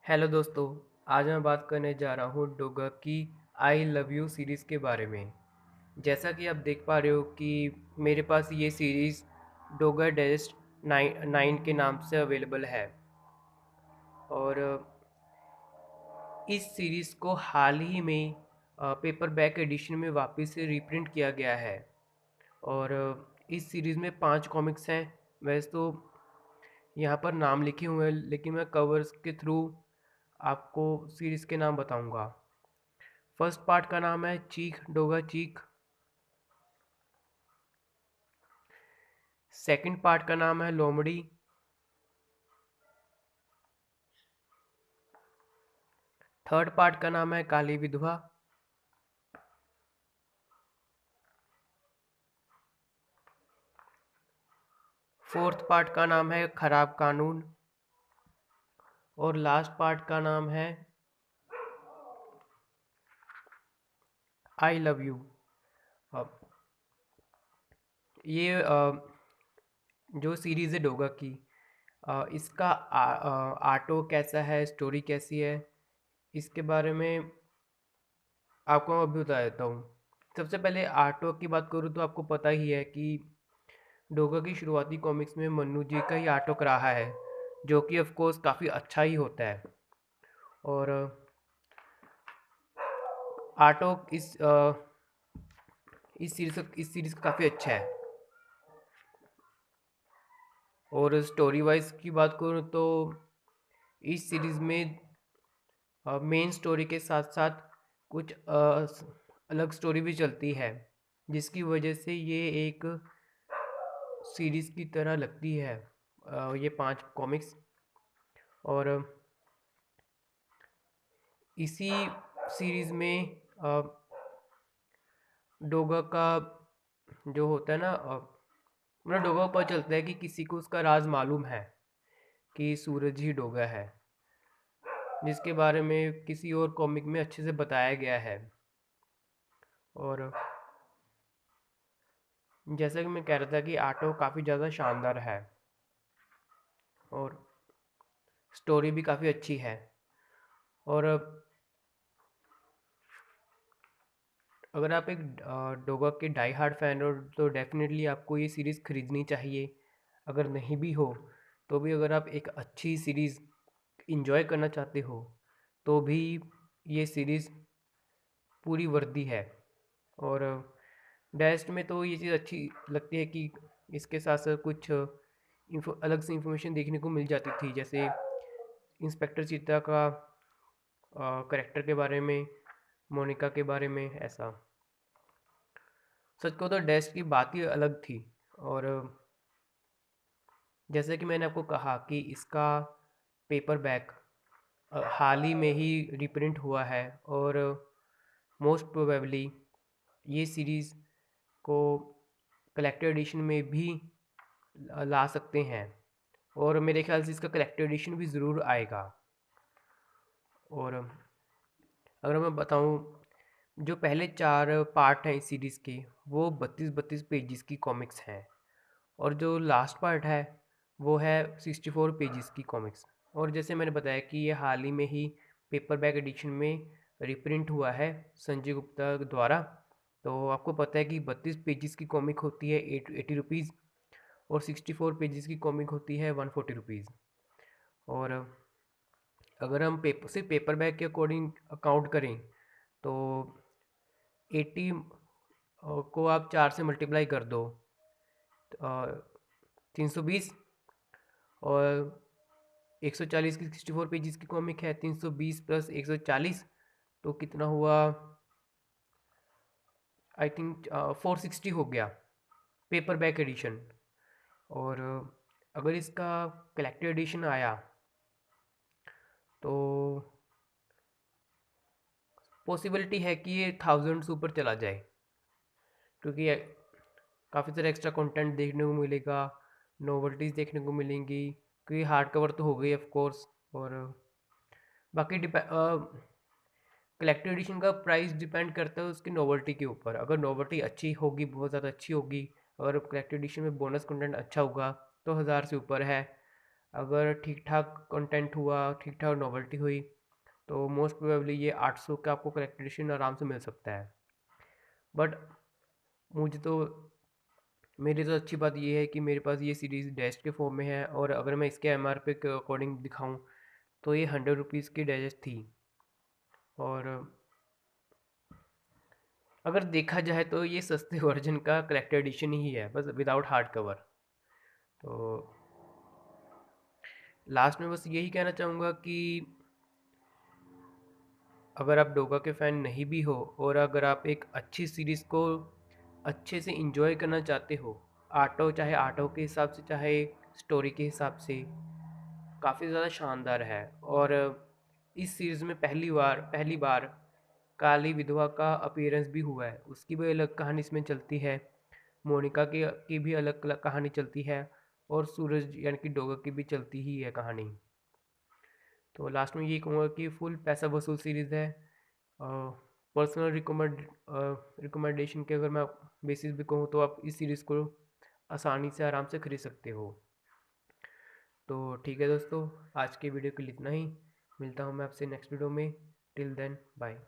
Hello दोस्तों। आज मैं बात करने जा रहा हूँ डोगा की आई लव यू सीरीज़ के बारे में। जैसा कि आप देख पा रहे हो कि मेरे पास ये सीरीज़ डोगा डेस्ट नाइन के नाम से अवेलेबल है। और इस सीरीज़ को हाल ही में पेपर बैक एडिशन में वापस से रीप्रिंट किया गया है। और इस सीरीज़ में 5 कॉमिक्स हैं। वैसे तो यहाँ पर नाम लिखे हुए हैं, लेकिन मैं कवर्स के थ्रू आपको सीरीज़ के नाम बताऊंगा। फर्स्ट पार्ट का नाम है चीख डोगा चीख। सेकंड पार्ट का नाम है लोमड़ी। थर्ड पार्ट का नाम है काली विधवा। फोर्थ पार्ट का नाम है खराब कानून। और लास्ट पार्ट का नाम है आई लव यू। अब ये जो सीरीज़ है डोगा की, इसका आर्टो कैसा है, स्टोरी कैसी है, इसके बारे में आपको मैं अभी बता देता हूँ। सबसे पहले आर्टो की बात करूँ तो आपको पता ही है कि डोगा की शुरुआती कॉमिक्स में मन्नू जी का ही आर्टवर्क रहा है, जो कि ऑफ कोर्स काफ़ी अच्छा ही होता है। और आर्टवर्क इस सीरीज़ का काफ़ी अच्छा है। और स्टोरी वाइज की बात करूँ तो इस सीरीज़ में मेन स्टोरी के साथ साथ कुछ अलग स्टोरी भी चलती है, जिसकी वजह से ये एक सीरीज़ की तरह लगती है। ये 5 कॉमिक्स। और इसी सीरीज़ में डोगा का जो होता है ना, मतलब डोगा को पता चलता है कि किसी को उसका राज मालूम है कि सूरज ही डोगा है, जिसके बारे में किसी और कॉमिक में अच्छे से बताया गया है। और जैसा कि मैं कह रहा था कि आर्टो काफ़ी ज़्यादा शानदार है और स्टोरी भी काफ़ी अच्छी है। और अगर आप एक डोगा के डाई हार्ड फैन हो तो डेफिनेटली आपको ये सीरीज़ खरीदनी चाहिए। अगर नहीं भी हो तो भी अगर आप एक अच्छी सीरीज़ इंजॉय करना चाहते हो तो भी ये सीरीज़ पूरी वर्दी है। और डेस्ट में तो ये चीज़ अच्छी लगती है कि इसके साथ साथ कुछ अलग से इंफॉर्मेशन देखने को मिल जाती थी, जैसे इंस्पेक्टर चीता का करेक्टर के बारे में, मोनिका के बारे में, ऐसा। सच को तो डेस्ट की बात ही अलग थी। और जैसे कि मैंने आपको कहा कि इसका पेपर बैक हाल ही में ही रिप्रिंट हुआ है। और मोस्ट प्रोबेबली ये सीरीज़ को कलेक्टर एडिशन में भी ला सकते हैं। और मेरे ख्याल से इसका कलेक्टर एडिशन भी ज़रूर आएगा। और अगर मैं बताऊं, जो पहले 4 पार्ट हैं इस सीरीज़ के, वो 32-32 पेजेस की कॉमिक्स हैं। और जो लास्ट पार्ट है वो है 64 पेजेस की कॉमिक्स। और जैसे मैंने बताया कि ये हाल ही में ही पेपर बैक एडिशन में रिप्रिंट हुआ है संजय गुप्ता द्वारा। तो आपको पता है कि 32 पेजेस की कॉमिक होती है 80 रुपीज़, और 64 पेजेस की कॉमिक होती है 140 रुपीज़। और अगर हम सिर्फ पेपर बैग के अकॉर्डिंग काउंट करें तो 80 को आप 4 से मल्टीप्लाई कर दो, 320। और 140 की 64 पेजेस की कॉमिक है, 320 प्लस 140 तो कितना हुआ, आई थिंक 460 हो गया पेपर बैक एडिशन। और अगर इसका कलेक्टर एडिशन आया तो पॉसिबिलिटी है कि ये 1000 से ऊपर चला जाए, क्योंकि काफ़ी सारा एक्स्ट्रा कंटेंट देखने को मिलेगा, नोवेल्टीज़ देखने को मिलेंगी, क्योंकि हार्ड कवर तो हो गई ऑफ कोर्स। और बाकी कलेक्टर एडिशन का प्राइस डिपेंड करता है उसकी नोवेल्टी के ऊपर। अगर नोवेल्टी अच्छी होगी, बहुत ज़्यादा अच्छी होगी, अगर कलेक्टर एडिशन में बोनस कंटेंट अच्छा होगा तो 1000 से ऊपर है। अगर ठीक ठाक कंटेंट हुआ, ठीक ठाक नॉवेल्टी हुई, तो मोस्ट प्रोबेबली ये 800 का आपको करेक्ट एडिशन आराम से मिल सकता है। बट मुझे तो मेरी तो अच्छी बात ये है कि मेरे पास ये सीरीज़ डाइजेस्ट के फॉर्म में है, और अगर मैं इसके एमआरपी के अकॉर्डिंग दिखाऊं तो ये 100 रुपीज़ की डाइजेस्ट थी। और अगर देखा जाए तो ये सस्ते वर्जन का कलेक्टर एडिशन ही है, बस विदाउट हार्ड कवर। तो लास्ट में बस यही कहना चाहूँगा कि अगर आप डोगा के फ़ैन नहीं भी हो, और अगर आप एक अच्छी सीरीज़ को अच्छे से इंजॉय करना चाहते हो, चाहे आर्टो के हिसाब से, चाहे स्टोरी के हिसाब से, काफ़ी ज़्यादा शानदार है। और इस सीरीज़ में पहली बार काली विधवा का अपीयरेंस भी हुआ है, उसकी भी अलग कहानी इसमें चलती है। मोनिका की भी अलग कहानी चलती है, और सूरज यानी कि डोगा की भी चलती ही है कहानी। तो लास्ट में ये कहूँगा कि फुल पैसा वसूल सीरीज़ है। पर्सनल रिकमेंडेशन के अगर मैं बेसिस भी कहूँ तो आप इस सीरीज़ को आसानी से आराम से खरीद सकते हो। तो ठीक है दोस्तों, आज के वीडियो के लिए इतना ही। मिलता हूँ मैं आपसे नेक्स्ट वीडियो में। Till then bye.